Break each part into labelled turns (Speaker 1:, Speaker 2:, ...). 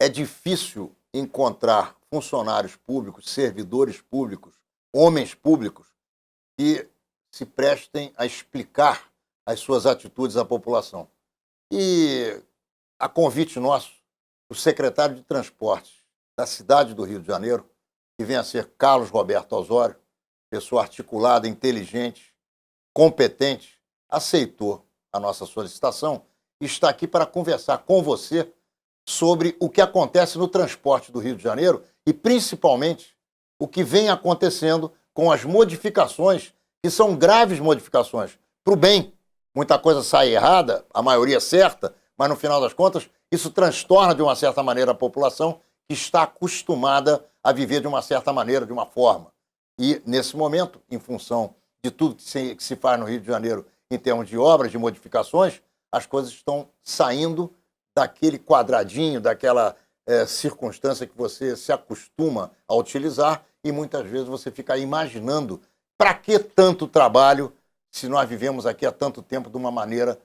Speaker 1: é difícil encontrar funcionários públicos, servidores públicos, homens públicos que se prestem a explicar as suas atitudes à população. E, a convite nosso, o secretário de Transportes da cidade do Rio de Janeiro, que vem a ser Carlos Roberto Osório, pessoa articulada, inteligente, competente, aceitou a nossa solicitação e está aqui para conversar com você sobre o que acontece no transporte do Rio de Janeiro e, principalmente, o que vem acontecendo com as modificações, que são graves modificações, para o bem. Muita coisa sai errada, a maioria certa, mas, no final das contas, isso transtorna, de uma certa maneira, a população que está acostumada a viver de uma certa maneira, de uma forma. E, nesse momento, em função de tudo que se faz no Rio de Janeiro em termos de obras, de modificações, as coisas estão saindo daquele quadradinho, daquela circunstância que você se acostuma a utilizar e muitas vezes você fica imaginando para que tanto trabalho se nós vivemos aqui há tanto tempo de uma maneira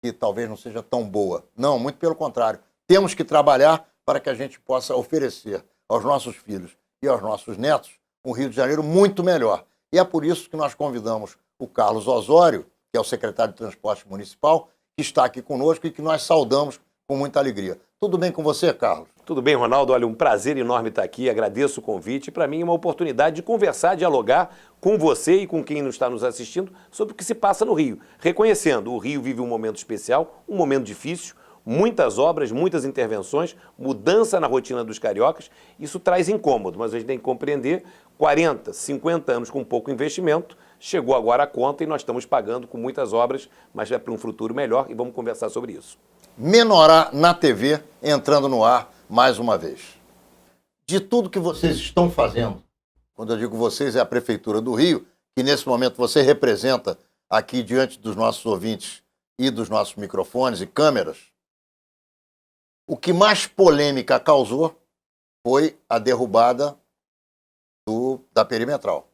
Speaker 1: que talvez não seja tão boa. Não, muito pelo contrário. Temos que trabalhar para que a gente possa oferecer aos nossos filhos e aos nossos netos um Rio de Janeiro muito melhor. E é por isso que nós convidamos o Carlos Osório, que é o secretário de Transporte Municipal, que está aqui conosco e que nós saudamos com muita alegria. Tudo bem com você, Carlos?
Speaker 2: Tudo bem, Ronaldo. Olha, um prazer enorme estar aqui, agradeço o convite. Para mim é uma oportunidade de conversar, dialogar com você e com quem está nos assistindo sobre o que se passa no Rio. Reconhecendo, o Rio vive um momento especial, um momento difícil, muitas obras, muitas intervenções, mudança na rotina dos cariocas. Isso traz incômodo, mas a gente tem que compreender, 40, 50 anos com pouco investimento, chegou agora a conta e nós estamos pagando com muitas obras, mas é para um futuro melhor e vamos conversar sobre isso.
Speaker 1: Menorá na TV, entrando no ar mais uma vez. De tudo que vocês estão fazendo, quando eu digo vocês, é a Prefeitura do Rio, que nesse momento você representa aqui diante dos nossos ouvintes e dos nossos microfones e câmeras, o que mais polêmica causou foi a derrubada da perimetral.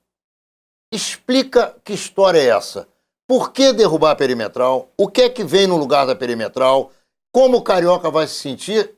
Speaker 1: Explica que história é essa. Por que derrubar a perimetral? O que é que vem no lugar da perimetral? Como o carioca vai se sentir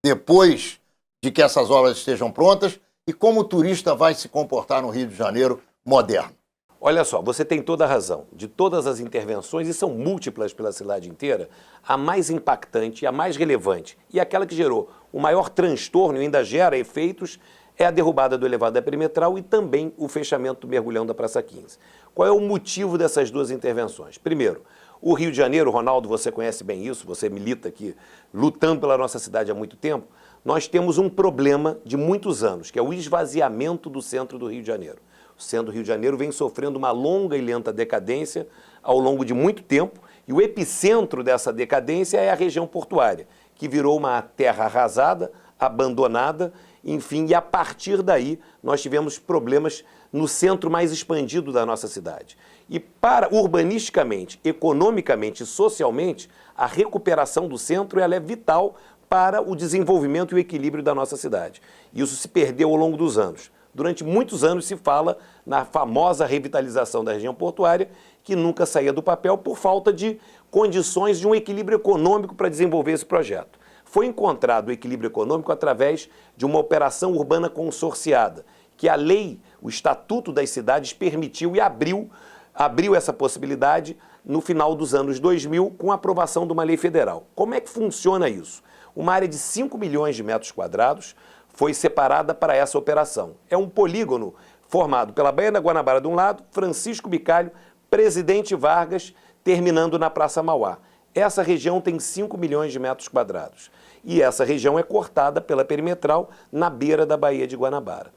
Speaker 1: depois de que essas obras estejam prontas? E como o turista vai se comportar no Rio de Janeiro moderno?
Speaker 2: Olha só, você tem toda a razão. De todas as intervenções, e são múltiplas pela cidade inteira, a mais impactante, a mais relevante e aquela que gerou o maior transtorno e ainda gera efeitos é a derrubada do elevado da perimetral e também o fechamento do mergulhão da Praça 15. Qual é o motivo dessas duas intervenções? Primeiro, o Rio de Janeiro, Ronaldo, você conhece bem isso, você milita aqui, lutando pela nossa cidade há muito tempo, nós temos um problema de muitos anos, que é o esvaziamento do centro do Rio de Janeiro. O centro do Rio de Janeiro vem sofrendo uma longa e lenta decadência ao longo de muito tempo, e o epicentro dessa decadência é a região portuária, que virou uma terra arrasada, abandonada, enfim, e a partir daí nós tivemos problemas no centro mais expandido da nossa cidade. E para urbanisticamente, economicamente e socialmente, a recuperação do centro ela é vital para o desenvolvimento e o equilíbrio da nossa cidade. Isso se perdeu ao longo dos anos. Durante muitos anos se fala na famosa revitalização da região portuária, que nunca saía do papel por falta de condições de um equilíbrio econômico para desenvolver esse projeto. Foi encontrado o equilíbrio econômico através de uma operação urbana consorciada, que a lei, o Estatuto das Cidades permitiu e abriu essa possibilidade no final dos anos 2000 com a aprovação de uma lei federal. Como é que funciona isso? Uma área de 5 milhões de metros quadrados foi separada para essa operação. É um polígono formado pela Baía da Guanabara de um lado, Francisco Bicalho, Presidente Vargas, terminando na Praça Mauá. Essa região tem 5 milhões de metros quadrados. E essa região é cortada pela perimetral na beira da Baía de Guanabara.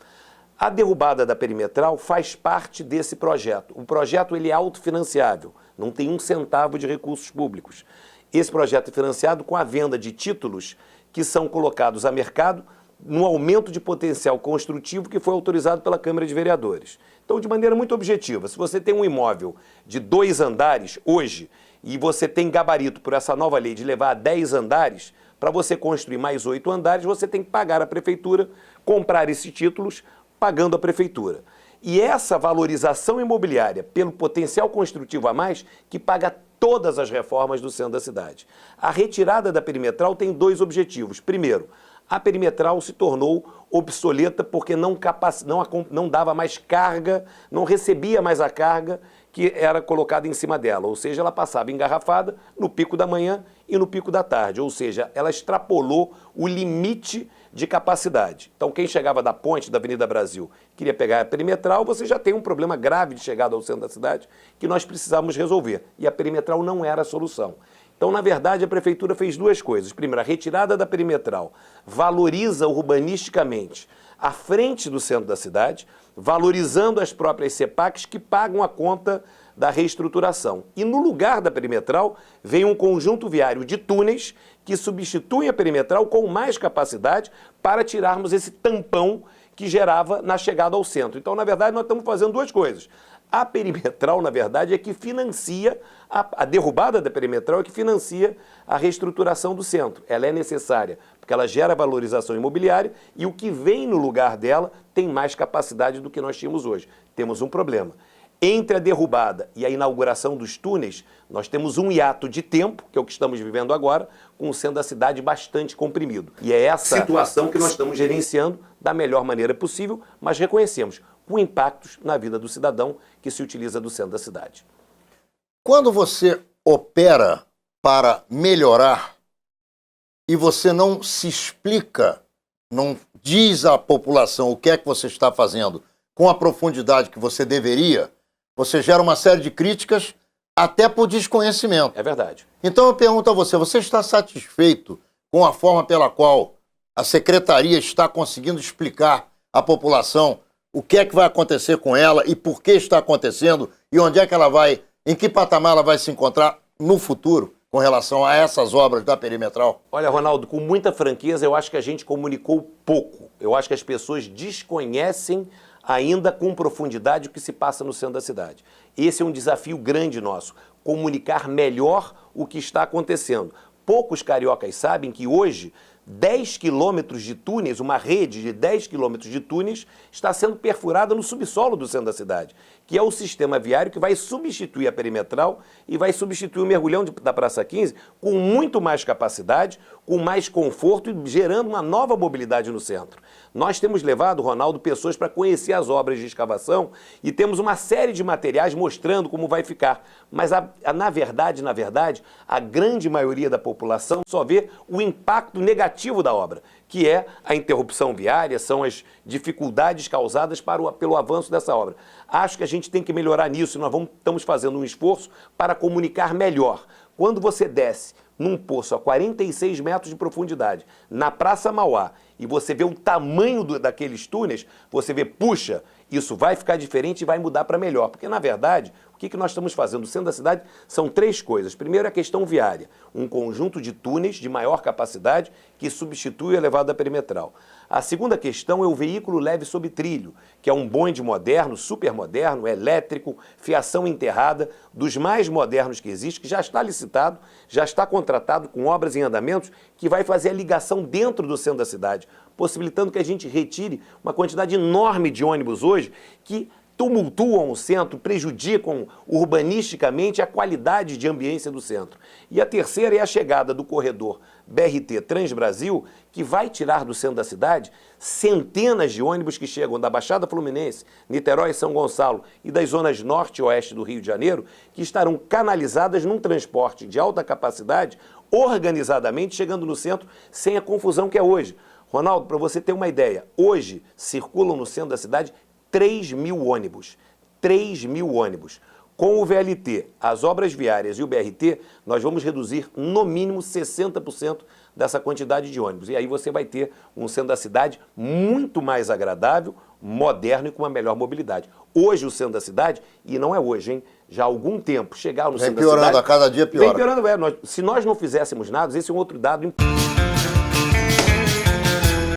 Speaker 2: A derrubada da perimetral faz parte desse projeto. O projeto ele é autofinanciável, não tem um centavo de recursos públicos. Esse projeto é financiado com a venda de títulos que são colocados a mercado no aumento de potencial construtivo que foi autorizado pela Câmara de Vereadores. Então, de maneira muito objetiva, se você tem um imóvel de 2 andares hoje e você tem gabarito por essa nova lei de levar a 10 andares, para você construir mais 8 andares, você tem que pagar a prefeitura, comprar esses títulos, pagando a prefeitura. E essa valorização imobiliária pelo potencial construtivo a mais que paga todas as reformas do centro da cidade. A retirada da perimetral tem 2 objetivos. Primeiro, A perimetral se tornou obsoleta porque não dava mais carga, não recebia mais a carga que era colocada em cima dela. Ou seja, ela passava engarrafada no pico da manhã e no pico da tarde. Ou seja, ela extrapolou o limite de capacidade. Então, quem chegava da ponte da Avenida Brasil queria pegar a perimetral, você já tem um problema grave de chegada ao centro da cidade que nós precisávamos resolver. E a perimetral não era a solução. Então, na verdade, a prefeitura fez duas coisas. Primeiro, a retirada da perimetral valoriza urbanisticamente a frente do centro da cidade, valorizando as próprias CEPACs que pagam a conta da reestruturação. E no lugar da perimetral vem um conjunto viário de túneis que substituem a perimetral com mais capacidade para tirarmos esse tampão que gerava na chegada ao centro. Então, na verdade, nós estamos fazendo duas coisas. A perimetral, na verdade, é que financia, a derrubada da perimetral é que financia a reestruturação do centro. Ela é necessária, porque ela gera valorização imobiliária e o que vem no lugar dela tem mais capacidade do que nós tínhamos hoje. Temos um problema. Entre a derrubada e a inauguração dos túneis, nós temos um hiato de tempo, que é o que estamos vivendo agora, com o centro da cidade bastante comprimido. E é essa situação que nós estamos gerenciando da melhor maneira possível, mas reconhecemos com impactos na vida do cidadão que se utiliza do centro da cidade.
Speaker 1: Quando você opera para melhorar e você não se explica, não diz à população o que é que você está fazendo com a profundidade que você deveria, você gera uma série de críticas até por desconhecimento.
Speaker 2: É verdade.
Speaker 1: Então eu pergunto a você, você está satisfeito com a forma pela qual a secretaria está conseguindo explicar à população o que é que vai acontecer com ela e por que está acontecendo e onde é que ela vai, em que patamar ela vai se encontrar no futuro com relação a essas obras da perimetral?
Speaker 2: Olha, Ronaldo, com muita franqueza, eu acho que a gente comunicou pouco. Eu acho que as pessoas desconhecem ainda com profundidade o que se passa no centro da cidade. Esse é um desafio grande nosso, comunicar melhor o que está acontecendo. Poucos cariocas sabem que hoje 10 quilômetros de túneis, uma rede de 10 quilômetros de túneis, está sendo perfurada no subsolo do centro da cidade, que é o sistema viário que vai substituir a perimetral e vai substituir o mergulhão da Praça 15 com muito mais capacidade, com mais conforto e gerando uma nova mobilidade no centro. Nós temos levado, Ronaldo, pessoas para conhecer as obras de escavação e temos uma série de materiais mostrando como vai ficar. Mas, na verdade, a grande maioria da população só vê o impacto negativo da obra, que é a interrupção viária, são as dificuldades causadas pelo avanço dessa obra. Acho que a gente tem que melhorar nisso e nós estamos fazendo um esforço para comunicar melhor. Quando você desce num poço a 46 metros de profundidade, na Praça Mauá, e você vê o tamanho daqueles túneis, você vê, puxa, isso vai ficar diferente e vai mudar para melhor. Porque, na verdade, o que nós estamos fazendo no centro da cidade são três coisas. Primeiro, a questão viária, um conjunto de túneis de maior capacidade que substitui o elevado da perimetral. A segunda questão é o veículo leve sob trilho, que é um bonde moderno, super moderno, elétrico, fiação enterrada, dos mais modernos que existe, que já está licitado, já está contratado com obras em andamentos, que vai fazer a ligação dentro do centro da cidade, possibilitando que a gente retire uma quantidade enorme de ônibus hoje que tumultuam o centro, prejudicam urbanisticamente a qualidade de ambiência do centro. E a terceira é a chegada do corredor BRT Transbrasil, que vai tirar do centro da cidade centenas de ônibus que chegam da Baixada Fluminense, Niterói e São Gonçalo e das zonas norte e oeste do Rio de Janeiro, que estarão canalizadas num transporte de alta capacidade, organizadamente chegando no centro sem a confusão que é hoje. Ronaldo, para você ter uma ideia, hoje circulam no centro da cidade 3.000 ônibus. 3.000 ônibus. Com o VLT, as obras viárias e o BRT, nós vamos reduzir no mínimo 60% dessa quantidade de ônibus. E aí você vai ter um centro da cidade muito mais agradável, moderno e com uma melhor mobilidade. Hoje o centro da cidade, e não é hoje, hein? Já há algum tempo, chegar no centro da cidade...
Speaker 1: Vem piorando, a cada dia piora.
Speaker 2: Vem piorando, se nós não fizéssemos nada, esse é um outro dado importante.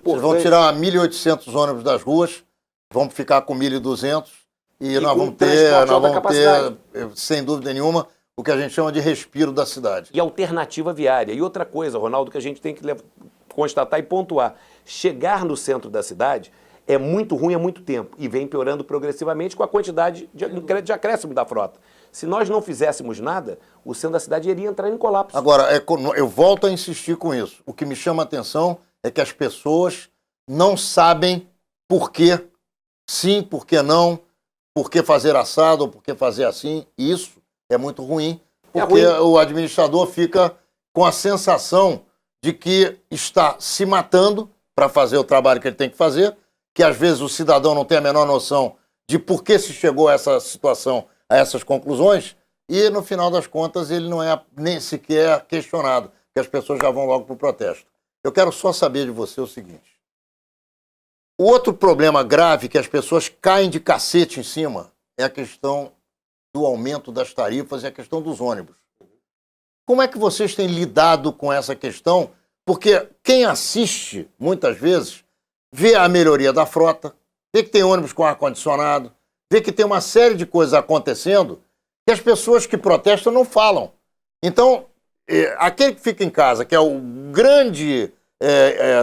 Speaker 1: Vocês vão tirar 1.800 ônibus das ruas, vamos ficar com 1.200 e nós vamos ter, sem dúvida nenhuma, o que a gente chama de respiro da cidade.
Speaker 2: E alternativa viária. E outra coisa, Ronaldo, que a gente tem que constatar e pontuar. Chegar no centro da cidade é muito ruim há muito tempo e vem piorando progressivamente com a quantidade de acréscimo da frota. Se nós não fizéssemos nada, o centro da cidade iria entrar em colapso.
Speaker 1: Agora, eu volto a insistir com isso. O que me chama a atenção é que as pessoas não sabem por que sim, por que não, por que fazer assado ou por que fazer assim. E isso é muito ruim, porque o administrador fica com a sensação de que está se matando para fazer o trabalho que ele tem que fazer, que às vezes o cidadão não tem a menor noção de por que se chegou a essa situação, a essas conclusões, e no final das contas ele não é nem sequer questionado, que as pessoas já vão logo para o protesto. Eu quero só saber de você o seguinte. O outro problema grave que as pessoas caem de cacete em cima é a questão do aumento das tarifas e a questão dos ônibus. Como é que vocês têm lidado com essa questão? Porque quem assiste, muitas vezes, vê a melhoria da frota, vê que tem ônibus com ar-condicionado, vê que tem uma série de coisas acontecendo que as pessoas que protestam não falam. Então, aquele que fica em casa, que é o grande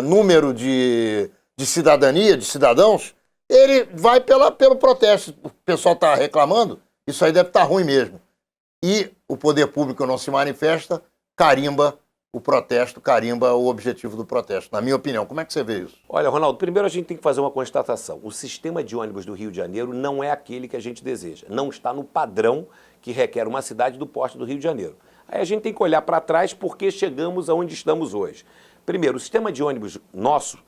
Speaker 1: número de cidadania, de cidadãos, ele vai pelo protesto. O pessoal está reclamando, isso aí deve estar ruim mesmo. E o poder público não se manifesta, carimba o protesto, carimba o objetivo do protesto. Na minha opinião, como é que você vê isso?
Speaker 2: Olha, Ronaldo, primeiro a gente tem que fazer uma constatação. O sistema de ônibus do Rio de Janeiro não é aquele que a gente deseja. Não está no padrão que requer uma cidade do porte do Rio de Janeiro. Aí a gente tem que olhar para trás porque chegamos aonde estamos hoje. Primeiro, o sistema de ônibus nosso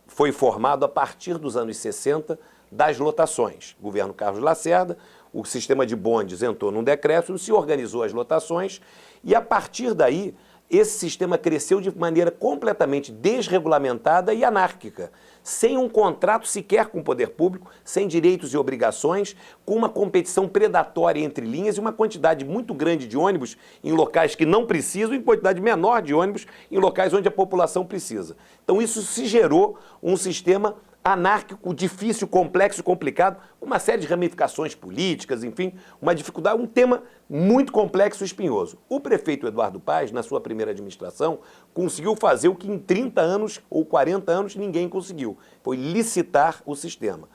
Speaker 2: foi formado a partir dos anos 60 das lotações. O governo Carlos Lacerda, o sistema de bondes entrou num decréscimo, se organizou as lotações e a partir daí esse sistema cresceu de maneira completamente desregulamentada e anárquica, sem um contrato sequer com o poder público, sem direitos e obrigações, com uma competição predatória entre linhas e uma quantidade muito grande de ônibus em locais que não precisam e quantidade menor de ônibus em locais onde a população precisa. Então isso se gerou um sistema anárquico, difícil, complexo, complicado, com uma série de ramificações políticas, enfim, uma dificuldade, um tema muito complexo e espinhoso. O prefeito Eduardo Paes, na sua primeira administração, conseguiu fazer o que em 30 anos ou 40 anos ninguém conseguiu, foi licitar o sistema.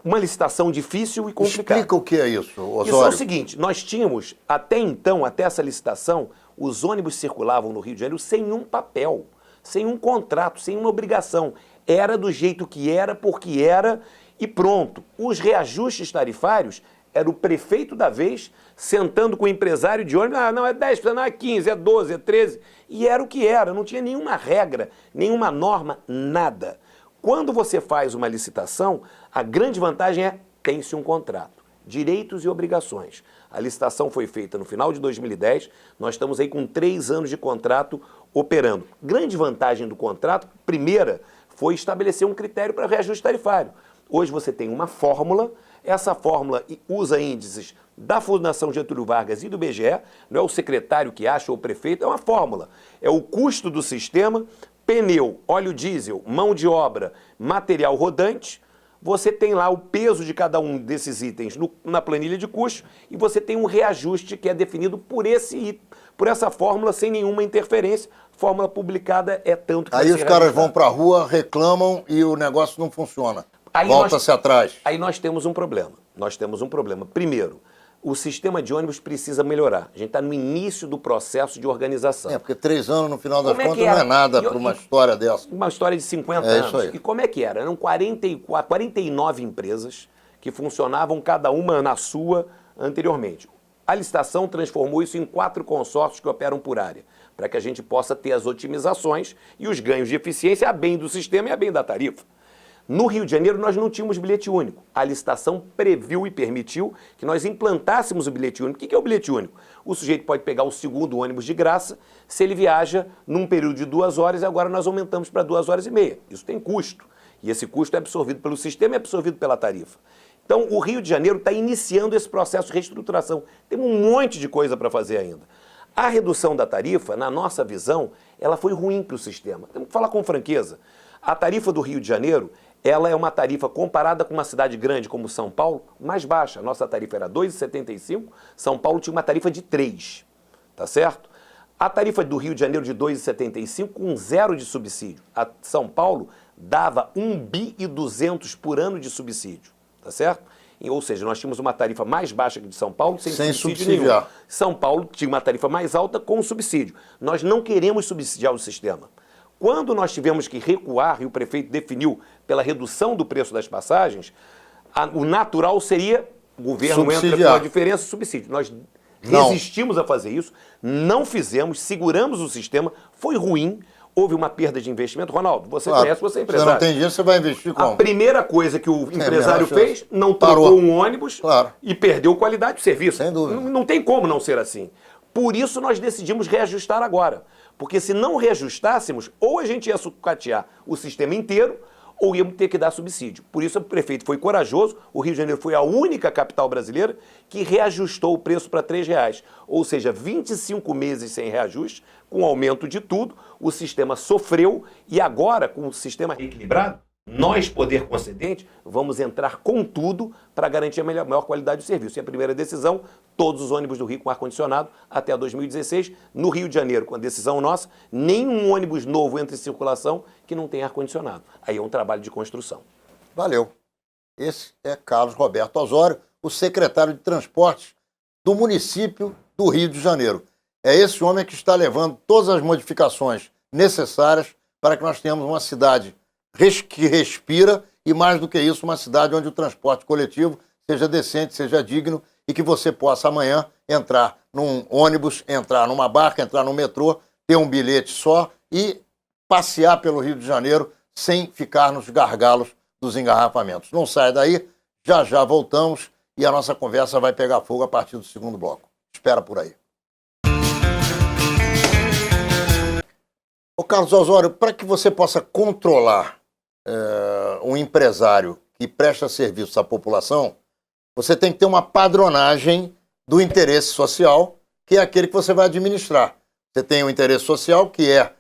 Speaker 2: Uma licitação difícil e complicada.
Speaker 1: Explica o que é isso, Osório.
Speaker 2: Isso é o seguinte, nós tínhamos, até então, até essa licitação, os ônibus circulavam no Rio de Janeiro sem um papel, sem um contrato, sem uma obrigação. Era do jeito que era, porque era, e pronto. Os reajustes tarifários era o prefeito da vez sentando com o empresário de ônibus, não, é 10%, não, é 15%, é 12%, é 13%, e era o que era, não tinha nenhuma regra, nenhuma norma, nada. Quando você faz uma licitação, a grande vantagem é tem-se um contrato, direitos e obrigações. A licitação foi feita no final de 2010, nós estamos aí com 3 anos de contrato operando. Grande vantagem do contrato, primeira, foi estabelecer um critério para reajuste tarifário. Hoje você tem uma fórmula, essa fórmula usa índices da Fundação Getúlio Vargas e do BGE, não é o secretário que acha ou o prefeito, é uma fórmula. É o custo do sistema, pneu, óleo diesel, mão de obra, material rodante, você tem lá o peso de cada um desses itens na planilha de custo e você tem um reajuste que é definido por essa fórmula sem nenhuma interferência. Fórmula publicada é tanto que...
Speaker 1: Aí os caras vão para a rua, reclamam e o negócio não funciona. Volta-se atrás.
Speaker 2: Aí nós temos um problema. Primeiro, o sistema de ônibus precisa melhorar. A gente está no início do processo de organização.
Speaker 1: Porque 3 anos, no final das contas, não é nada para uma história dessa.
Speaker 2: Uma história de 50 anos.
Speaker 1: Isso aí.
Speaker 2: E como é que era? Eram 49 empresas que funcionavam cada uma na sua anteriormente. A licitação transformou isso em 4 consórcios que operam por área, para que a gente possa ter as otimizações e os ganhos de eficiência a bem do sistema e a bem da tarifa. No Rio de Janeiro, nós não tínhamos bilhete único. A licitação previu e permitiu que nós implantássemos o bilhete único. O que é o bilhete único? O sujeito pode pegar o segundo ônibus de graça se ele viaja num período de 2 horas e agora nós aumentamos para 2 horas e meia. Isso tem custo. E esse custo é absorvido pelo sistema e é absorvido pela tarifa. Então, o Rio de Janeiro está iniciando esse processo de reestruturação. Tem um monte de coisa para fazer ainda. A redução da tarifa, na nossa visão, ela foi ruim para o sistema. Temos que falar com franqueza. A tarifa do Rio de Janeiro, ela é uma tarifa comparada com uma cidade grande como São Paulo, mais baixa. A nossa tarifa era R$ 2,75, São Paulo tinha uma tarifa de 3, tá certo? A tarifa do Rio de Janeiro de R$ 2,75 com 0 de subsídio. A São Paulo dava R$ 1.200 bi por ano de subsídio, tá certo? Ou seja, nós tínhamos uma tarifa mais baixa que de São Paulo, sem subsídio nenhum. São Paulo tinha uma tarifa mais alta com subsídio. Nós não queremos subsidiar o sistema. Quando nós tivemos que recuar, e o prefeito definiu pela redução do preço das passagens, o natural seria o governo entra com a diferença subsídio. Nós resistimos a fazer isso, não fizemos, seguramos o sistema, foi ruim, houve uma perda de investimento. Ronaldo, você conhece, você é empresário.
Speaker 1: Você não tem dinheiro, você vai investir como?
Speaker 2: A primeira coisa que o empresário fez, não trocou um ônibus e perdeu qualidade de serviço.
Speaker 1: Sem dúvida.
Speaker 2: Não tem como não ser assim. Por isso nós decidimos reajustar agora. Porque se não reajustássemos, ou a gente ia sucatear o sistema inteiro, ou íamos ter que dar subsídio. Por isso o prefeito foi corajoso, o Rio de Janeiro foi a única capital brasileira que reajustou o preço para R$ 3,00. Ou seja, 25 meses sem reajuste, com aumento de tudo, o sistema sofreu e agora, com o sistema reequilibrado, nós, poder concedente, vamos entrar com tudo para garantir a maior qualidade do serviço. E a primeira decisão, todos os ônibus do Rio com ar-condicionado até 2016. No Rio de Janeiro, com a decisão nossa, nenhum ônibus novo entra em circulação que não tenha ar-condicionado. Aí é um trabalho de construção.
Speaker 1: Valeu. Esse é Carlos Roberto Osório, o secretário de Transportes do município do Rio de Janeiro. É esse homem que está levando todas as modificações necessárias para que nós tenhamos uma cidade que respira e, mais do que isso, uma cidade onde o transporte coletivo seja decente, seja digno e que você possa amanhã entrar num ônibus, entrar numa barca, entrar no metrô, ter um bilhete só e passear pelo Rio de Janeiro sem ficar nos gargalos dos engarrafamentos. Não saia daí, já já voltamos e a nossa conversa vai pegar fogo a partir do segundo bloco. Espera por aí. Ô Carlos Osório, para que você possa controlar um empresário que presta serviço à população, você tem que ter uma padronagem do interesse social, que é aquele que você vai administrar. Você tem o interesse social, que é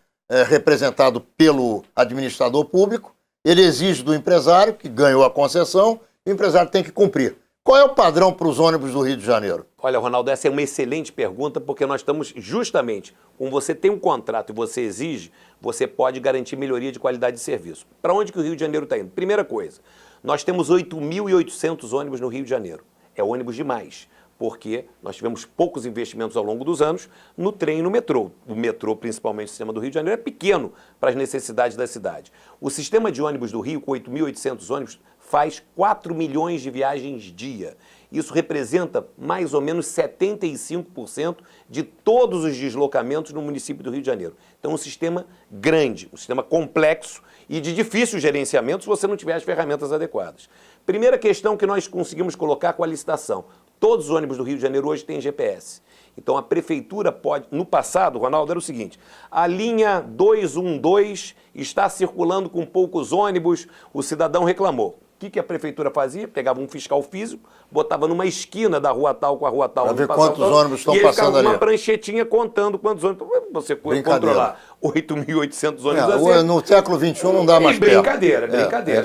Speaker 1: representado pelo administrador público, ele exige do empresário, que ganhou a concessão, e o empresário tem que cumprir. Qual é o padrão para os ônibus do Rio de Janeiro?
Speaker 2: Olha, Ronaldo, essa é uma excelente pergunta, porque nós estamos justamente, como você tem um contrato e você exige, você pode garantir melhoria de qualidade de serviço. Para onde que o Rio de Janeiro está indo? Primeira coisa, nós temos 8.800 ônibus no Rio de Janeiro. É ônibus demais, porque nós tivemos poucos investimentos ao longo dos anos no trem e no metrô. O metrô, principalmente o sistema do Rio de Janeiro, é pequeno para as necessidades da cidade. O sistema de ônibus do Rio, com 8.800 ônibus, faz 4 milhões de viagens dia. Isso representa mais ou menos 75% de todos os deslocamentos no município do Rio de Janeiro. Então, um sistema grande, um sistema complexo e de difícil gerenciamento se você não tiver as ferramentas adequadas. Primeira questão que nós conseguimos colocar com a licitação. Todos os ônibus do Rio de Janeiro hoje têm GPS. Então, a prefeitura pode... No passado, Ronaldo, era o seguinte, a linha 212 está circulando com poucos ônibus, o cidadão reclamou. O que a prefeitura fazia? Pegava um fiscal físico, botava numa esquina da rua tal com a rua tal.
Speaker 1: Para ver quantos ônibus estão passando ali.
Speaker 2: E uma pranchetinha contando quantos ônibus. Você controlar 8.800 ônibus assim.
Speaker 1: No século XXI não dá mais
Speaker 2: brincadeira.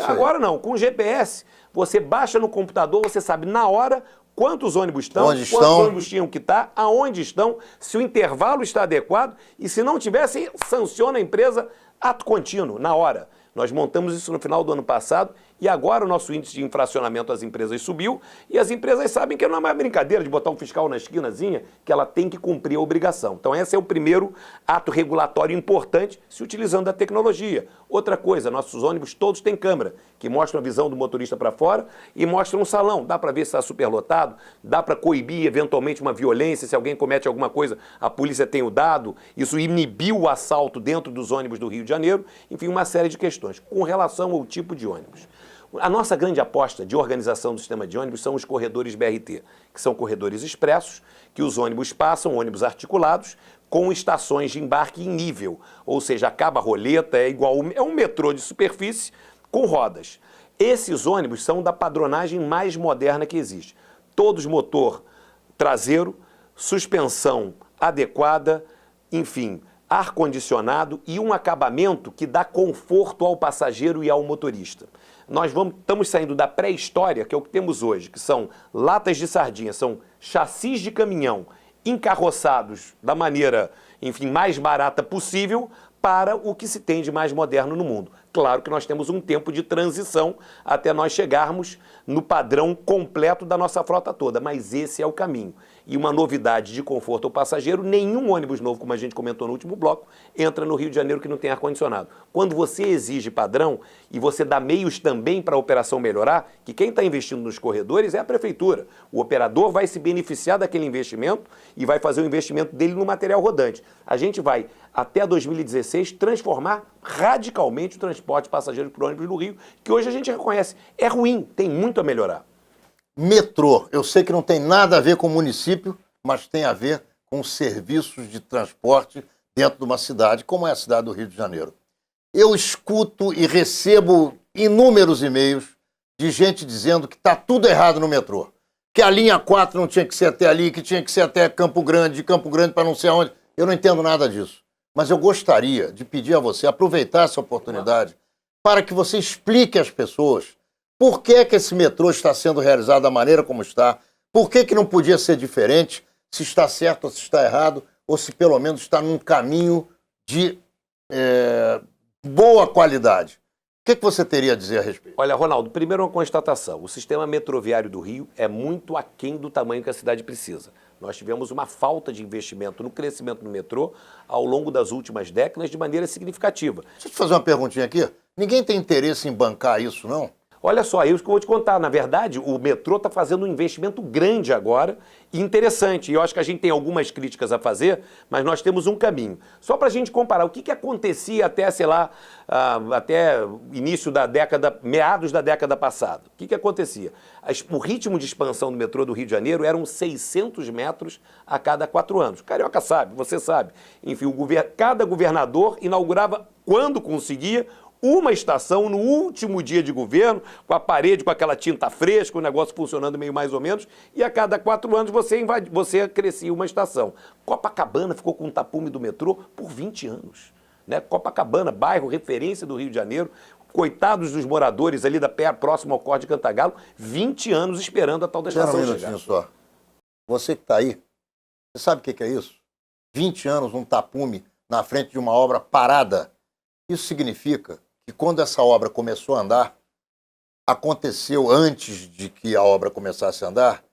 Speaker 2: Agora não, com GPS, você baixa no computador, você sabe na hora quantos ônibus estão, quantos ônibus tinham que estar, aonde estão, se o intervalo está adequado e se não tiver, você sanciona a empresa ato contínuo, na hora. Nós montamos isso no final do ano passado e agora o nosso índice de infracionamento das empresas subiu e as empresas sabem que não é mais brincadeira de botar um fiscal na esquinazinha, que ela tem que cumprir a obrigação. Então esse é o primeiro ato regulatório importante, se utilizando a tecnologia. Outra coisa, nossos ônibus todos têm câmera, que mostram a visão do motorista para fora e mostram um salão. Dá para ver se está superlotado, dá para coibir eventualmente uma violência, se alguém comete alguma coisa, a polícia tem o dado. Isso inibiu o assalto dentro dos ônibus do Rio de Janeiro. Enfim, uma série de questões. Com relação ao tipo de ônibus. A nossa grande aposta de organização do sistema de ônibus são os corredores BRT, que são corredores expressos, que os ônibus passam, ônibus articulados, com estações de embarque em nível, ou seja, acaba a roleta, é um metrô de superfície com rodas. Esses ônibus são da padronagem mais moderna que existe. Todos motor traseiro, suspensão adequada, enfim, ar-condicionado e um acabamento que dá conforto ao passageiro e ao motorista. Nós estamos saindo da pré-história, que é o que temos hoje, que são latas de sardinha, são chassis de caminhão encarroçados da maneira, enfim, mais barata possível para o que se tem de mais moderno no mundo. Claro que nós temos um tempo de transição até nós chegarmos no padrão completo da nossa frota toda, mas esse é o caminho. E uma novidade de conforto ao passageiro, nenhum ônibus novo, como a gente comentou no último bloco, entra no Rio de Janeiro que não tem ar-condicionado. Quando você exige padrão e você dá meios também para a operação melhorar, que quem está investindo nos corredores é a prefeitura. O operador vai se beneficiar daquele investimento e vai fazer o investimento dele no material rodante. A gente vai, até 2016, transformar radicalmente o transporte de passageiros por ônibus no Rio, que hoje a gente reconhece. É ruim, tem muito a melhorar.
Speaker 1: Metrô, eu sei que não tem nada a ver com o município, mas tem a ver com serviços de transporte dentro de uma cidade, como é a cidade do Rio de Janeiro. Eu escuto e recebo inúmeros e-mails de gente dizendo que está tudo errado no metrô. Que a linha 4 não tinha que ser até ali, que tinha que ser até Campo Grande, de Campo Grande para não sei aonde. Eu não entendo nada disso. Mas eu gostaria de pedir a você, aproveitar essa oportunidade, para que você explique às pessoas por que esse metrô está sendo realizado da maneira como está, por que não podia ser diferente, se está certo ou se está errado, ou se pelo menos está num caminho de boa qualidade. O que você teria a dizer a respeito?
Speaker 2: Olha, Ronaldo, primeiro uma constatação. O sistema metroviário do Rio é muito aquém do tamanho que a cidade precisa. Nós tivemos uma falta de investimento no crescimento do metrô ao longo das últimas décadas de maneira significativa.
Speaker 1: Deixa eu te fazer uma perguntinha aqui. Ninguém tem interesse em bancar isso, não?
Speaker 2: Olha só, é isso que eu vou te contar. Na verdade, o metrô está fazendo um investimento grande agora e interessante. E eu acho que a gente tem algumas críticas a fazer, mas nós temos um caminho. Só para a gente comparar o que acontecia até, sei lá, até início da década, meados da década passada. O que acontecia? O ritmo de expansão do metrô do Rio de Janeiro eram 600 metros a cada 4 anos. O Carioca sabe, você sabe. Enfim, cada governador inaugurava, quando conseguia, uma estação no último dia de governo, com a parede com aquela tinta fresca, o negócio funcionando meio mais ou menos, e a cada 4 anos você crescia uma estação. Copacabana ficou com um tapume do metrô por 20 anos. Né? Copacabana, bairro referência do Rio de Janeiro, coitados dos moradores ali próximo ao Córrego de Cantagalo, 20 anos esperando a tal da estação chegar.
Speaker 1: Só. Você que está aí, você sabe o que é isso? 20 anos um tapume na frente de uma obra parada. Isso significa que quando essa obra começou a andar, aconteceu, antes de que a obra começasse a andar,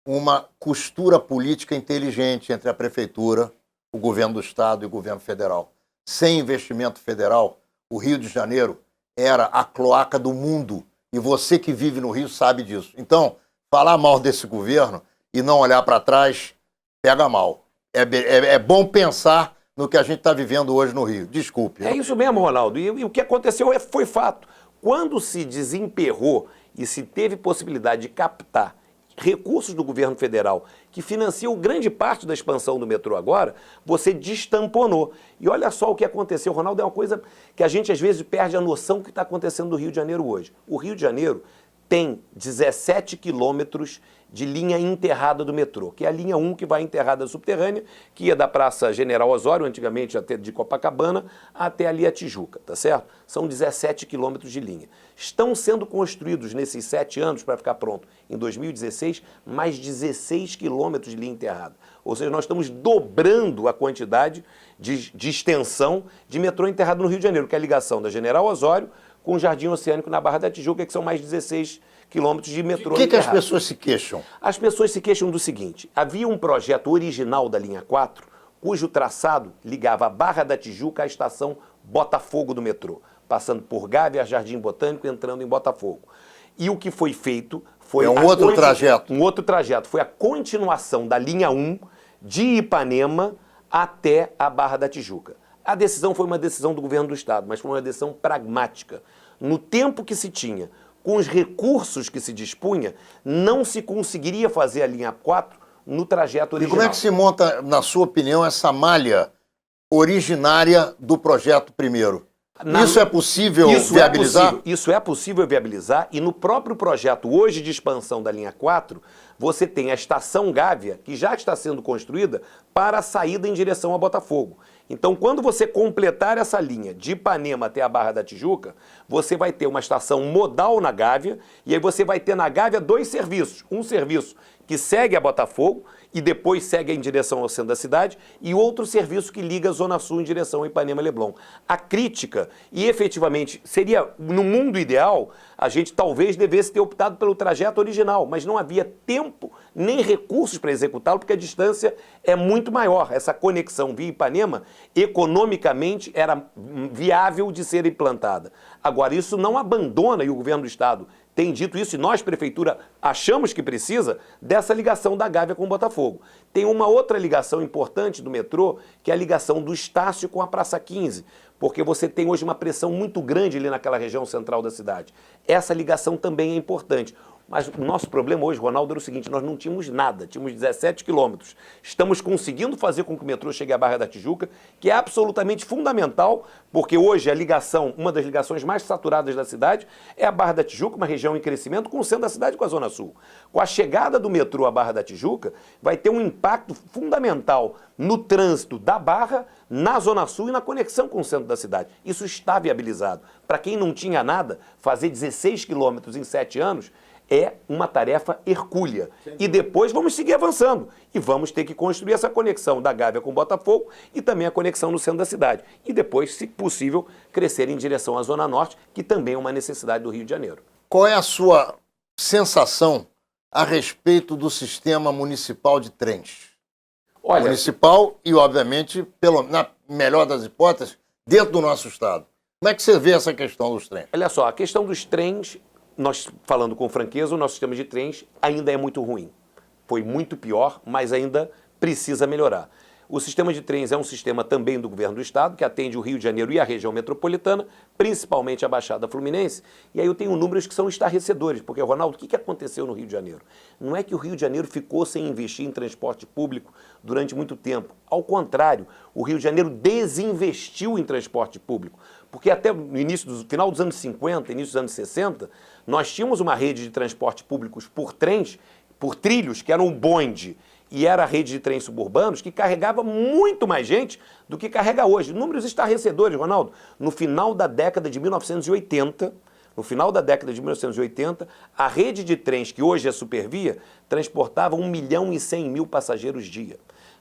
Speaker 1: uma costura política inteligente entre a prefeitura, o governo do estado e o governo federal. Sem investimento federal, o Rio de Janeiro era a cloaca do mundo. E você que vive no Rio sabe disso. Então, falar mal desse governo e não olhar para trás, pega mal. É bom pensar no que a gente está vivendo hoje no Rio. Desculpe.
Speaker 2: É isso mesmo, Ronaldo. E o que aconteceu foi fato. Quando se desemperrou e se teve possibilidade de captar recursos do governo federal que financiam grande parte da expansão do metrô agora, você destamponou. E olha só o que aconteceu, Ronaldo, é uma coisa que a gente às vezes perde a noção do que está acontecendo no Rio de Janeiro hoje. O Rio de Janeiro tem 17 quilômetros de linha enterrada do metrô, que é a linha 1 que vai enterrada subterrânea, que ia da Praça General Osório, antigamente até de Copacabana, até ali a Tijuca, tá certo? São 17 quilômetros de linha. Estão sendo construídos nesses 7 anos, para ficar pronto, em 2016, mais 16 quilômetros de linha enterrada. Ou seja, nós estamos dobrando a quantidade de extensão de metrô enterrado no Rio de Janeiro, que é a ligação da General Osório com o Jardim Oceânico na Barra da Tijuca, que são mais 16 quilômetros de metrô.
Speaker 1: O que as pessoas se queixam?
Speaker 2: As pessoas se queixam do seguinte: havia um projeto original da linha 4, cujo traçado ligava a Barra da Tijuca à estação Botafogo do metrô, passando por Gávea, Jardim Botânico, entrando em Botafogo. E o que foi feito foi...
Speaker 1: um outro trajeto.
Speaker 2: Um outro trajeto. Foi a continuação da linha 1 de Ipanema até a Barra da Tijuca. A decisão foi uma decisão do governo do estado, mas foi uma decisão pragmática. No tempo que se tinha, com os recursos que se dispunha, não se conseguiria fazer a linha 4 no trajeto original.
Speaker 1: E como é que se monta, na sua opinião, essa malha originária do projeto primeiro? Isso é possível viabilizar?
Speaker 2: Isso é possível viabilizar, e no próprio projeto hoje de expansão da linha 4, você tem a estação Gávea, que já está sendo construída para a saída em direção a Botafogo. Então, quando você completar essa linha de Ipanema até a Barra da Tijuca, você vai ter uma estação modal na Gávea, e aí você vai ter na Gávea dois serviços. Um serviço que segue a Botafogo e depois segue em direção ao centro da cidade, e outro serviço que liga a Zona Sul em direção ao Ipanema-Leblon. A crítica, e efetivamente seria, no mundo ideal, a gente talvez devesse ter optado pelo trajeto original, mas não havia tempo nem recursos para executá-lo, porque a distância é muito maior. Essa conexão via Ipanema, economicamente, era viável de ser implantada. Agora, isso não abandona, e o governo do Estado tem dito isso, e nós, prefeitura, achamos que precisa dessa ligação da Gávea com o Botafogo. Tem uma outra ligação importante do metrô, que é a ligação do Estácio com a Praça 15, porque você tem hoje uma pressão muito grande ali naquela região central da cidade. Essa ligação também é importante. Mas o nosso problema hoje, Ronaldo, era o seguinte: nós não tínhamos nada, tínhamos 17 quilômetros. Estamos conseguindo fazer com que o metrô chegue à Barra da Tijuca, que é absolutamente fundamental, porque hoje a ligação, uma das ligações mais saturadas da cidade, é a Barra da Tijuca, uma região em crescimento, com o centro da cidade e com a Zona Sul. Com a chegada do metrô à Barra da Tijuca, vai ter um impacto fundamental no trânsito da Barra, na Zona Sul e na conexão com o centro da cidade. Isso está viabilizado. Para quem não tinha nada, fazer 16 quilômetros em 7 anos é uma tarefa hercúlea. E depois vamos seguir avançando. E vamos ter que construir essa conexão da Gávea com o Botafogo e também a conexão no centro da cidade. E depois, se possível, crescer em direção à Zona Norte, que também é uma necessidade do Rio de Janeiro.
Speaker 1: Qual é a sua sensação a respeito do sistema municipal de trens?
Speaker 2: Olha,
Speaker 1: municipal e, obviamente, na melhor das hipóteses, dentro do nosso estado. Como é que você vê essa questão dos trens?
Speaker 2: olha só, a questão dos trens, nós falando com franqueza, o nosso sistema de trens ainda é muito ruim. Foi muito pior, mas ainda precisa melhorar. O sistema de trens é um sistema também do governo do estado, que atende o Rio de Janeiro e a região metropolitana, principalmente a Baixada Fluminense. E aí eu tenho números que são estarrecedores, porque, Ronaldo, o que aconteceu no Rio de Janeiro? Não é que o Rio de Janeiro ficou sem investir em transporte público durante muito tempo. Ao contrário, o Rio de Janeiro desinvestiu em transporte público. Porque até no final dos anos 50, início dos anos 60, nós tínhamos uma rede de transporte públicos por trens, por trilhos, que eram o bonde, e era a rede de trens suburbanos que carregava muito mais gente do que carrega hoje. Números estarrecedores, Ronaldo. No final da década de 1980, a rede de trens, que hoje é Supervia, transportava 1.100.000 passageiros dia.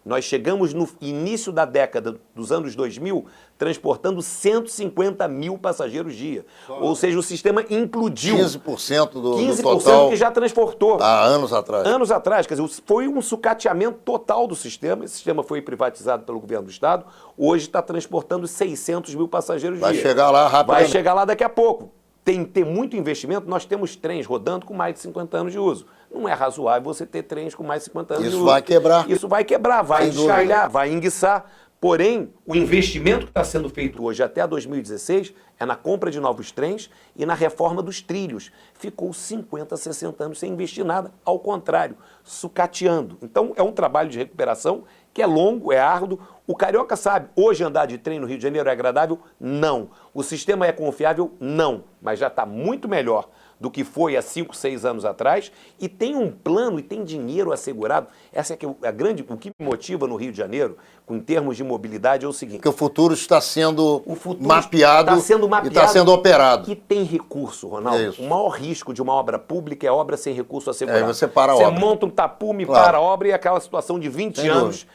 Speaker 2: Nós chegamos no início da década dos anos 2000 transportando 150.000 passageiros dia. Ou seja, o sistema implodiu.
Speaker 1: 15% do
Speaker 2: 15%
Speaker 1: total
Speaker 2: que já transportou.
Speaker 1: há anos atrás.
Speaker 2: Anos atrás, quer dizer, foi um sucateamento total do sistema. Esse sistema foi privatizado pelo governo do estado. Hoje está transportando 600.000 passageiros dia.
Speaker 1: Vai chegar lá rapidamente.
Speaker 2: Vai chegar lá daqui a pouco. Tem que ter muito investimento. Nós temos trens rodando com mais de 50 anos de uso. Não é razoável você ter trens com mais de 50 anos de uso.
Speaker 1: Isso vai quebrar.
Speaker 2: Isso vai quebrar, vai descarrilhar, vai enguiçar. Porém, o investimento que está sendo feito hoje até 2016 é na compra de novos trens e na reforma dos trilhos. Ficou 50, 60 anos sem investir nada, ao contrário, sucateando. Então, é um trabalho de recuperação que é longo, é árduo. O carioca sabe, hoje andar de trem no Rio de Janeiro é agradável? Não. O sistema é confiável? Não. Mas já está muito melhor do que foi há 5, 6 anos atrás, e tem um plano e tem dinheiro assegurado. Essa é a grande, o que me motiva no Rio de Janeiro, em termos de mobilidade, é o seguinte:
Speaker 1: que o futuro está sendo mapeado e está sendo operado.
Speaker 2: E tem recurso, Ronaldo. O maior risco de uma obra pública é obra sem recurso assegurado.
Speaker 1: Aí você para a obra.
Speaker 2: Você monta um tapume, para a obra, e aquela situação de 20 anos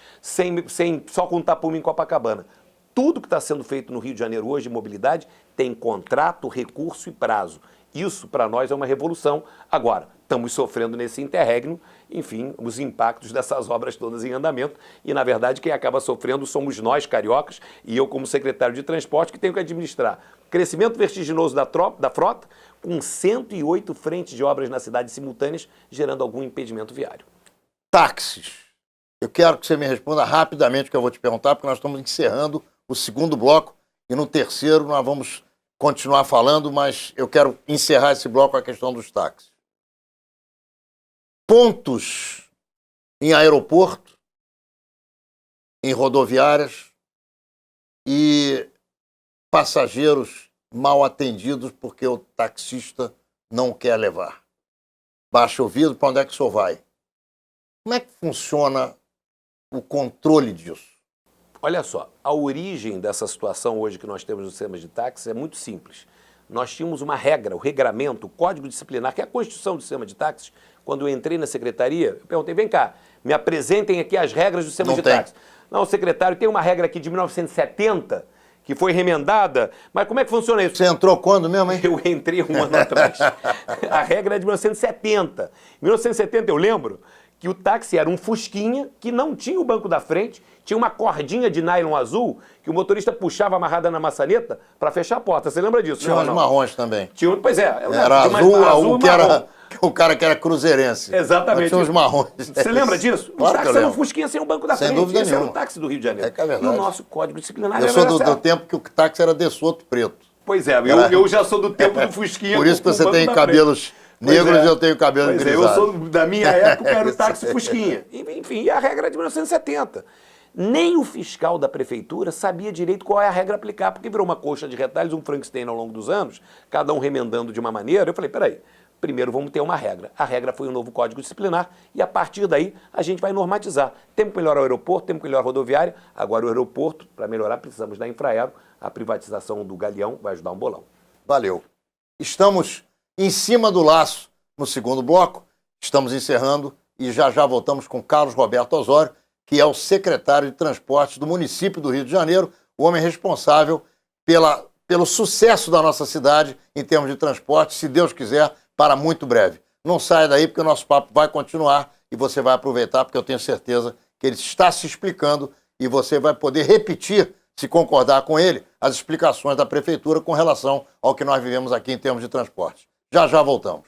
Speaker 2: só com um tapume em Copacabana. Tudo que está sendo feito no Rio de Janeiro hoje de mobilidade tem contrato, recurso e prazo. Isso, para nós, é uma revolução. Agora, estamos sofrendo nesse interregno, enfim, os impactos dessas obras todas em andamento. E, na verdade, quem acaba sofrendo somos nós, cariocas, e eu, como secretário de transporte, que tenho que administrar crescimento vertiginoso da frota, com 108 frentes de obras na cidade simultâneas, gerando algum impedimento viário.
Speaker 1: Táxis. Eu quero que você me responda rapidamente o que eu vou te perguntar, porque nós estamos encerrando o segundo bloco, e no terceiro nós vamos continuar falando, mas eu quero encerrar esse bloco com a questão dos táxis. Pontos em aeroporto, em rodoviárias e passageiros mal atendidos porque o taxista não quer levar. Baixa o vidro, para onde é que o senhor vai? Como é que funciona o controle disso?
Speaker 2: Olha só, a origem dessa situação hoje que nós temos no sistema de táxi é muito simples. nós tínhamos uma regra, o regramento, o código disciplinar, que é a Constituição do Sistema de Táxis. Quando eu entrei na secretaria, eu perguntei, vem cá, me apresentem aqui as regras do sistema de táxis. Não, secretário, tem uma regra aqui de 1970, que foi remendada, mas como é que funciona isso?
Speaker 1: Você entrou quando mesmo, hein?
Speaker 2: Eu entrei um ano atrás. A regra é de 1970. Em 1970, eu lembro que o táxi era um fusquinha que não tinha o banco da frente, tinha uma cordinha de nylon azul que o motorista puxava amarrada na maçaneta para fechar a porta. Você lembra disso?
Speaker 1: Tinha umas marrons também.
Speaker 2: Tinha, pois é.
Speaker 1: Era azul, que era o cara que era cruzeirense.
Speaker 2: Exatamente.
Speaker 1: Tinha uns marrons.
Speaker 2: Você lembra disso?
Speaker 1: Claro
Speaker 2: o táxi era um fusquinha sem o banco da frente.
Speaker 1: Sem dúvida
Speaker 2: Esse
Speaker 1: nenhuma.
Speaker 2: era o táxi do Rio de Janeiro.
Speaker 1: É que é verdade.
Speaker 2: E o nosso código disciplinar
Speaker 1: Eu sou do tempo que o táxi era de Soto preto.
Speaker 2: Pois é, eu já sou do tempo do fusquinha.
Speaker 1: Por isso que você tem cabelos negros e eu tenho cabelo grisalho.
Speaker 2: Eu sou da minha época, era o táxi fusquinha. Enfim, e a regra é de 1970. Nem o fiscal da prefeitura sabia direito qual é a regra a aplicar, porque virou uma coxa de retalhos, um Frankenstein ao longo dos anos, cada um remendando de uma maneira. Eu falei, peraí, primeiro vamos ter uma regra. A regra foi o novo Código Disciplinar e a partir daí a gente vai normatizar. Temos que melhorar o aeroporto, temos que melhorar a rodoviária. Agora o aeroporto, para melhorar, precisamos da Infraero. A privatização do Galeão vai ajudar um bolão.
Speaker 1: Valeu. Estamos em cima do laço no segundo bloco. Estamos encerrando e já voltamos com Carlos Roberto Osório, que é o secretário de Transportes do município do Rio de Janeiro, o homem responsável pelo sucesso da nossa cidade em termos de transporte, se Deus quiser, para muito breve. Não saia daí, porque o nosso papo vai continuar e você vai aproveitar, porque eu tenho certeza que ele está se explicando e você vai poder repetir, se concordar com ele, as explicações da Prefeitura com relação ao que nós vivemos aqui em termos de transporte. Já voltamos.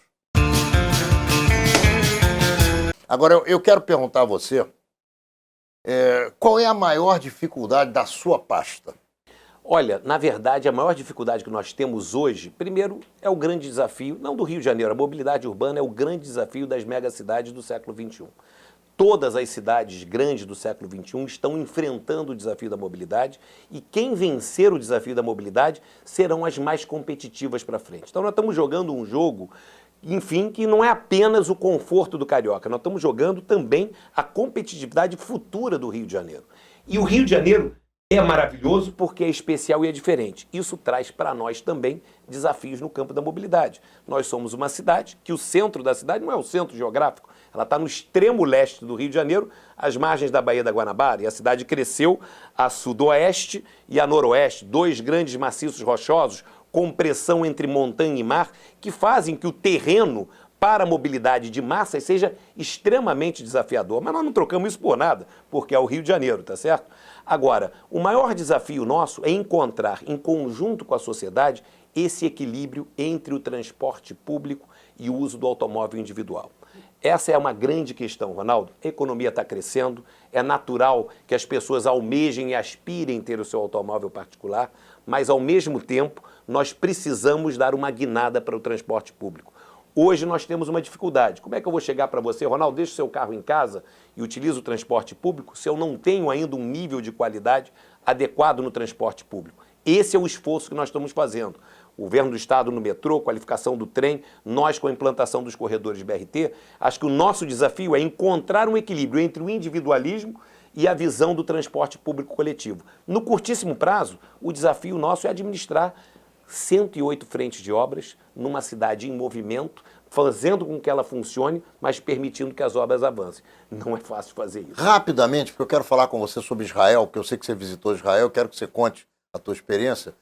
Speaker 1: Agora, eu quero perguntar a você, qual é a maior dificuldade da sua pasta?
Speaker 2: Olha, na verdade, a maior dificuldade que nós temos hoje, primeiro, é o grande desafio, não do Rio de Janeiro, a mobilidade urbana é o grande desafio das megacidades do século XXI. Todas as cidades grandes do século XXI estão enfrentando o desafio da mobilidade e quem vencer o desafio da mobilidade serão as mais competitivas para frente. Então nós estamos jogando um jogo, enfim, que não é apenas o conforto do carioca, nós estamos jogando também a competitividade futura do Rio de Janeiro. E o Rio de Janeiro é maravilhoso porque é especial e é diferente. Isso traz para nós também desafios no campo da mobilidade. Nós somos uma cidade que o centro da cidade não é o centro geográfico, ela está no extremo leste do Rio de Janeiro, às margens da Baía da Guanabara, e a cidade cresceu a sudoeste e a noroeste, dois grandes maciços rochosos com pressão entre montanha e mar, que fazem que o terreno para a mobilidade de massas seja extremamente desafiador. Mas nós não trocamos isso por nada, porque é o Rio de Janeiro, tá certo? Agora, o maior desafio nosso é encontrar, em conjunto com a sociedade, esse equilíbrio entre o transporte público e o uso do automóvel individual. Essa é uma grande questão, Ronaldo. A economia está crescendo, é natural que as pessoas almejem e aspirem ter o seu automóvel particular, mas, ao mesmo tempo, nós precisamos dar uma guinada para o transporte público. Hoje nós temos uma dificuldade. Como é que eu vou chegar para você, Ronaldo, deixa o seu carro em casa e utiliza o transporte público se eu não tenho ainda um nível de qualidade adequado no transporte público? Esse é o esforço que nós estamos fazendo. O governo do estado no metrô, qualificação do trem, nós com a implantação dos corredores BRT, acho que o nosso desafio é encontrar um equilíbrio entre o individualismo e a visão do transporte público coletivo. No curtíssimo prazo, o desafio nosso é administrar 108 frentes de obras numa cidade em movimento, fazendo com que ela funcione, mas permitindo que as obras avancem. Não é fácil fazer isso.
Speaker 1: Rapidamente, porque eu quero falar com você sobre Israel, porque eu sei que você visitou Israel, eu quero que você conte a tua experiência.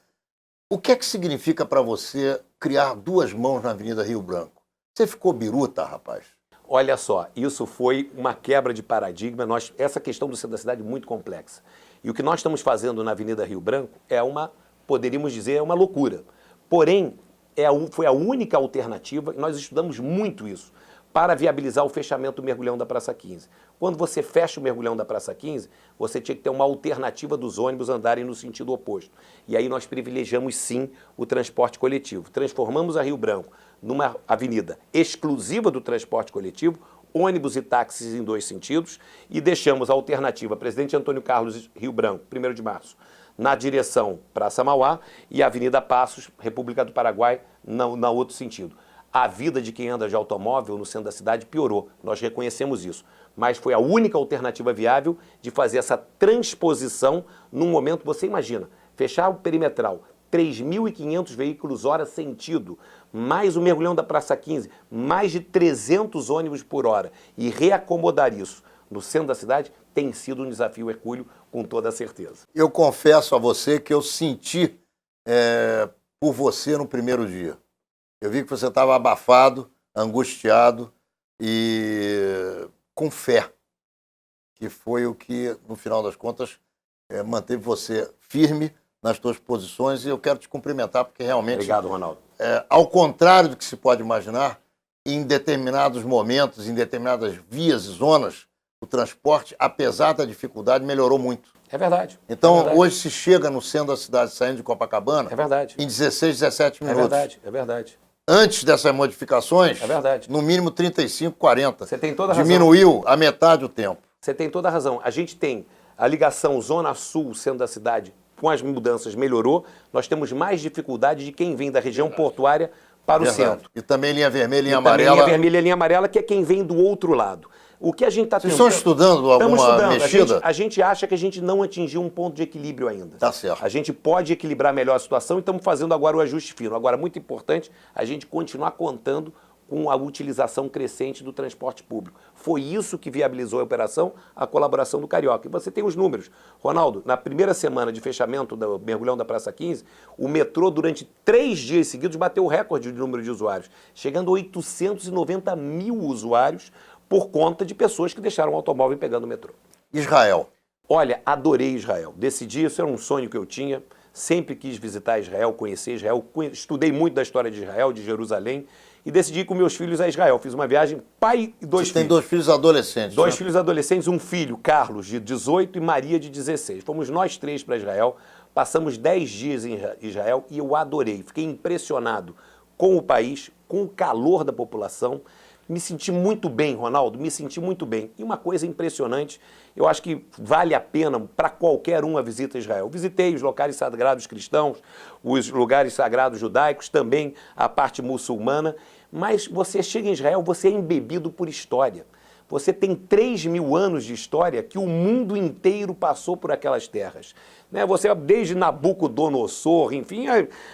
Speaker 1: O que é que significa para você criar duas mãos na Avenida Rio Branco? Você ficou biruta, rapaz?
Speaker 2: Olha só, isso foi uma quebra de paradigma. Essa questão do centro da cidade é muito complexa. E o que nós estamos fazendo na Avenida Rio Branco é poderíamos dizer, é uma loucura. Porém, foi a única alternativa, e nós estudamos muito isso, para viabilizar o fechamento do mergulhão da Praça 15. Quando você fecha o mergulhão da Praça 15, você tinha que ter uma alternativa dos ônibus andarem no sentido oposto. E aí nós privilegiamos, sim, o transporte coletivo. Transformamos a Rio Branco numa avenida exclusiva do transporte coletivo, ônibus e táxis em dois sentidos, e deixamos a alternativa Presidente Antônio Carlos Rio Branco, 1º de março, na direção Praça Mauá, e Avenida Passos, República do Paraguai, no outro sentido. A vida de quem anda de automóvel no centro da cidade piorou, nós reconhecemos isso. Mas foi a única alternativa viável de fazer essa transposição num momento, você imagina, fechar o perimetral, 3.500 veículos hora sentido, mais o mergulhão da Praça 15, mais de 300 ônibus por hora. E reacomodar isso no centro da cidade tem sido um desafio hercúleo, com toda a certeza.
Speaker 1: Eu confesso a você que eu senti por você no primeiro dia. Eu vi que você estava abafado, angustiado e com fé, que foi o que, no final das contas, manteve você firme nas suas posições, e eu quero te cumprimentar, porque realmente...
Speaker 2: Obrigado, Ronaldo.
Speaker 1: Ao contrário do que se pode imaginar, em determinados momentos, em determinadas vias e zonas, o transporte, apesar da dificuldade, melhorou muito.
Speaker 2: É verdade.
Speaker 1: Então,
Speaker 2: é verdade.
Speaker 1: Hoje se chega no centro da cidade, saindo de Copacabana,
Speaker 2: É verdade.
Speaker 1: em 16, 17 minutos.
Speaker 2: É verdade, é verdade.
Speaker 1: Antes dessas modificações,
Speaker 2: É verdade.
Speaker 1: no mínimo 35, 40.
Speaker 2: Você tem toda a razão.
Speaker 1: Diminuiu a metade o tempo.
Speaker 2: Você tem toda a razão. A gente tem a ligação Zona Sul, centro da cidade, com as mudanças melhorou. Nós temos mais dificuldade de quem vem da região portuária para o centro.
Speaker 1: E também linha vermelha e linha
Speaker 2: Também
Speaker 1: amarela.
Speaker 2: linha vermelha e linha amarela, que é quem vem do outro lado. O que a gente está
Speaker 1: Vocês estão estudando alguma mexida?
Speaker 2: A gente acha que a gente não atingiu um ponto de equilíbrio ainda.
Speaker 1: Tá certo.
Speaker 2: A gente pode equilibrar melhor a situação e estamos fazendo agora o ajuste fino. Agora, muito importante, a gente continuar contando com a utilização crescente do transporte público. Foi isso que viabilizou a operação, a colaboração do Carioca. E você tem os números. Ronaldo, na primeira semana de fechamento do mergulhão da Praça 15, o metrô, durante 3 dias seguidos, bateu o recorde de número de usuários, chegando a 890 mil usuários, por conta de pessoas que deixaram o automóvel pegando o metrô.
Speaker 1: Israel.
Speaker 2: Olha, adorei Israel. Decidi, isso era um sonho que eu tinha. Sempre quis visitar Israel, conhecer Israel. Estudei muito da história de Israel, de Jerusalém. E decidi ir com meus filhos a Israel. Fiz uma viagem, pai e 2 filhos.
Speaker 1: Você tem 2 filhos adolescentes.
Speaker 2: 2
Speaker 1: né?
Speaker 2: filhos adolescentes, um filho, Carlos, de 18, e Maria, de 16. Fomos nós 3 para Israel. Passamos 10 dias em Israel e eu adorei. Fiquei impressionado com o país, com o calor da população. Me senti muito bem, Ronaldo, me senti muito bem. E uma coisa impressionante, eu acho que vale a pena para qualquer um a visita a Israel. Visitei os locais sagrados cristãos, os lugares sagrados judaicos, também a parte muçulmana, mas você chega em Israel, você é embebido por história. Você tem 3.000 anos de história que o mundo inteiro passou por aquelas terras. Você, desde Nabucodonosor, enfim,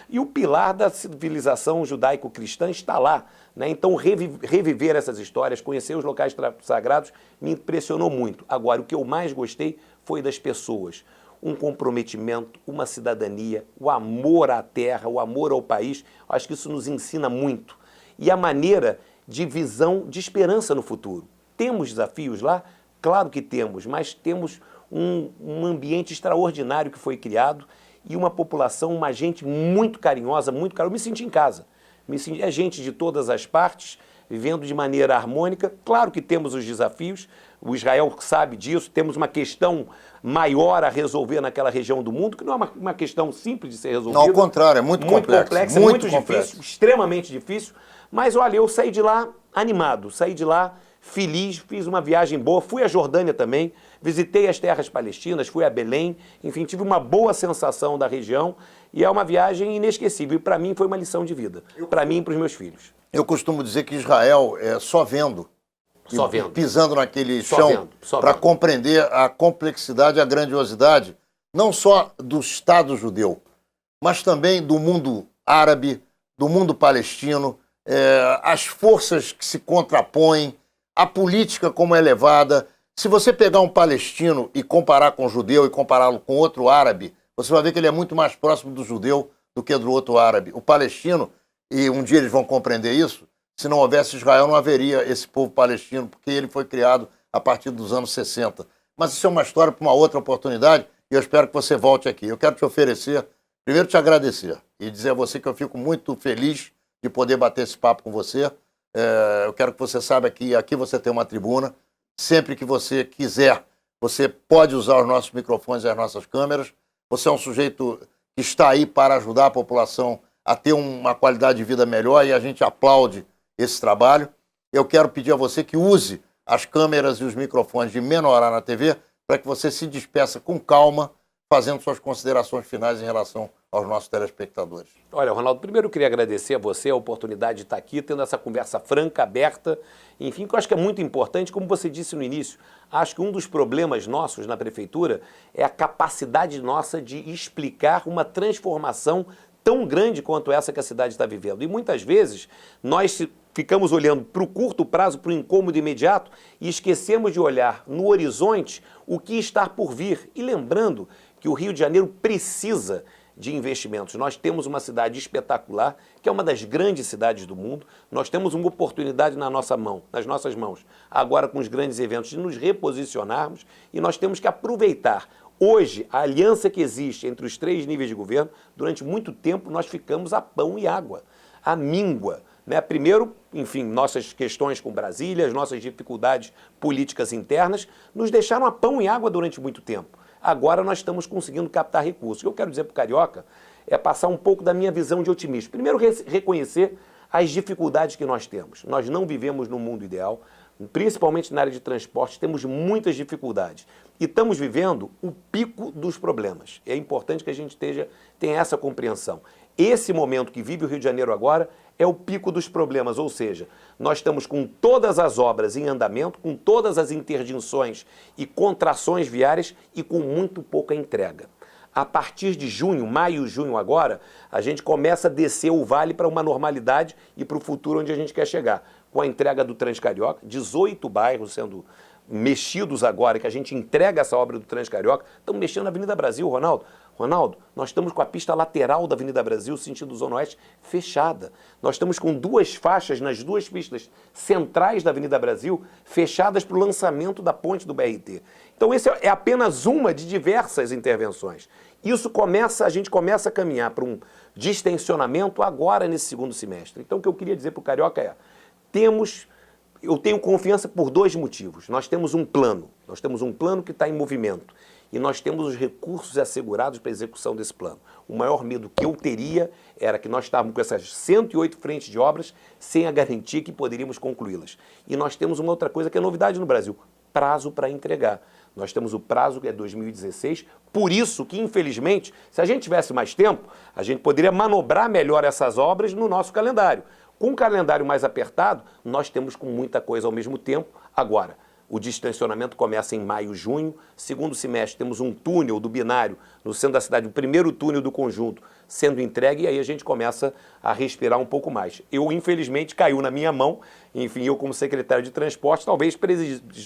Speaker 2: e o pilar da civilização judaico-cristã está lá. Então, reviver essas histórias, conhecer os locais sagrados, me impressionou muito. Agora, o que eu mais gostei foi das pessoas. Um comprometimento, uma cidadania, o amor à terra, o amor ao país. Acho que isso nos ensina muito. E a maneira de visão de esperança no futuro. Temos desafios lá? Claro que temos, mas temos um ambiente extraordinário que foi criado e uma população, uma gente muito carinhosa, muito carinhosa. Eu me senti em casa. É gente de todas as partes, vivendo de maneira harmônica. Claro que temos os desafios, o Israel sabe disso, temos uma questão maior a resolver naquela região do mundo, que não é uma questão simples de ser resolvida.
Speaker 1: Não, ao contrário, é muito complexa,
Speaker 2: muito difícil, extremamente difícil. Mas olha, eu saí de lá animado, saí de lá feliz, fiz uma viagem boa, fui à Jordânia também, visitei as terras palestinas, fui a Belém, enfim, tive uma boa sensação da região e é uma viagem inesquecível. E para mim foi uma lição de vida, para mim e para os meus filhos.
Speaker 1: Eu costumo dizer que Israel é só vendo, pisando naquele chão, para compreender a complexidade e a grandiosidade, não só do Estado judeu, mas também do mundo árabe, do mundo palestino, as forças que se contrapõem, a política como é levada. Se você pegar um palestino e comparar com o judeu e compará-lo com outro árabe, você vai ver que ele é muito mais próximo do judeu do que do outro árabe. O palestino, e um dia eles vão compreender isso, se não houvesse Israel não haveria esse povo palestino, porque ele foi criado a partir dos anos 60. Mas isso é uma história para uma outra oportunidade e eu espero que você volte aqui. Eu quero te oferecer, primeiro te agradecer e dizer a você que eu fico muito feliz de poder bater esse papo com você. Eu quero que você saiba que aqui você tem uma tribuna. Sempre que você quiser, você pode usar os nossos microfones e as nossas câmeras. Você é um sujeito que está aí para ajudar a população a ter uma qualidade de vida melhor e a gente aplaude esse trabalho. Eu quero pedir a você que use as câmeras e os microfones de Menorá na TV para que você se despeça com calma, fazendo suas considerações finais em relação aos nossos telespectadores.
Speaker 2: Olha, Ronaldo, primeiro eu queria agradecer a você a oportunidade de estar aqui, tendo essa conversa franca, aberta, enfim, que eu acho que é muito importante, como você disse no início, acho que um dos problemas nossos na prefeitura é a capacidade nossa de explicar uma transformação tão grande quanto essa que a cidade está vivendo. E muitas vezes nós ficamos olhando para o curto prazo, para o incômodo imediato, e esquecemos de olhar no horizonte o que está por vir. E lembrando que o Rio de Janeiro precisa de investimentos. Nós temos uma cidade espetacular, que é uma das grandes cidades do mundo. Nós temos uma oportunidade nas nossas mãos, agora com os grandes eventos, de nos reposicionarmos, e nós temos que aproveitar. Hoje, a aliança que existe entre os 3 níveis de governo, durante muito tempo nós ficamos a pão e água, a míngua. Primeiro, enfim, nossas questões com Brasília, as nossas dificuldades políticas internas, nos deixaram a pão e água durante muito tempo. Agora nós estamos conseguindo captar recursos. O que eu quero dizer para o Carioca é passar um pouco da minha visão de otimismo. Primeiro, reconhecer as dificuldades que nós temos. Nós não vivemos no mundo ideal, principalmente na área de transporte, temos muitas dificuldades. E estamos vivendo o pico dos problemas. É importante que a gente tenha essa compreensão. Esse momento que vive o Rio de Janeiro agora é o pico dos problemas, ou seja, nós estamos com todas as obras em andamento, com todas as interdinções e contrações viárias e com muito pouca entrega. A partir de junho, maio, junho agora, a gente começa a descer o vale para uma normalidade e para o futuro onde a gente quer chegar. Com a entrega do Transcarioca, 18 bairros sendo mexidos agora, que a gente entrega essa obra do Transcarioca, estamos mexendo na Avenida Brasil, Ronaldo. Ronaldo, nós estamos com a pista lateral da Avenida Brasil, sentido Zona Oeste, fechada. Nós estamos com 2 faixas nas 2 pistas centrais da Avenida Brasil, fechadas para o lançamento da ponte do BRT. Então, esse é apenas uma de diversas intervenções. A gente começa a caminhar para um distensionamento agora nesse segundo semestre. Então, o que eu queria dizer para o Carioca é, eu tenho confiança por 2 motivos. Nós temos um plano que está em movimento. E nós temos os recursos assegurados para a execução desse plano. O maior medo que eu teria era que nós estávamos com essas 108 frentes de obras sem a garantia que poderíamos concluí-las. E nós temos uma outra coisa que é novidade no Brasil, prazo para entregar. Nós temos o prazo que é 2016, por isso que, infelizmente, se a gente tivesse mais tempo, a gente poderia manobrar melhor essas obras no nosso calendário. Com um calendário mais apertado, nós temos com muita coisa ao mesmo tempo. Agora, o distensionamento começa em maio, junho. Segundo semestre, temos um túnel do binário no centro da cidade, o primeiro túnel do conjunto sendo entregue, e aí a gente começa a respirar um pouco mais. Infelizmente, caiu na minha mão, enfim, eu como secretário de transporte, talvez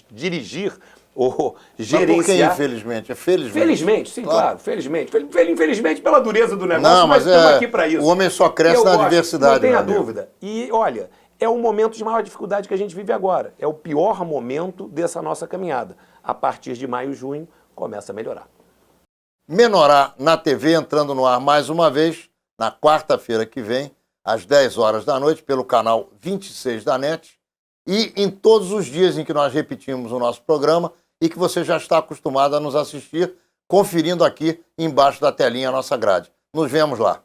Speaker 2: dirigir ou gerenciar...
Speaker 1: Mas por que infelizmente? É felizmente?
Speaker 2: Felizmente, sim, claro, felizmente. Infelizmente pela dureza do negócio,
Speaker 1: não, mas
Speaker 2: estamos aqui para isso.
Speaker 1: O homem só cresce na adversidade.
Speaker 2: Não tenha dúvida. E, olha... É o momento de maior dificuldade que a gente vive agora. É o pior momento dessa nossa caminhada. A partir de maio, junho, começa a melhorar.
Speaker 1: Menorá na TV, entrando no ar mais uma vez, na quarta-feira que vem, às 10 horas da noite, pelo canal 26 da NET, e em todos os dias em que nós repetimos o nosso programa e que você já está acostumado a nos assistir, conferindo aqui embaixo da telinha a nossa grade. Nos vemos lá.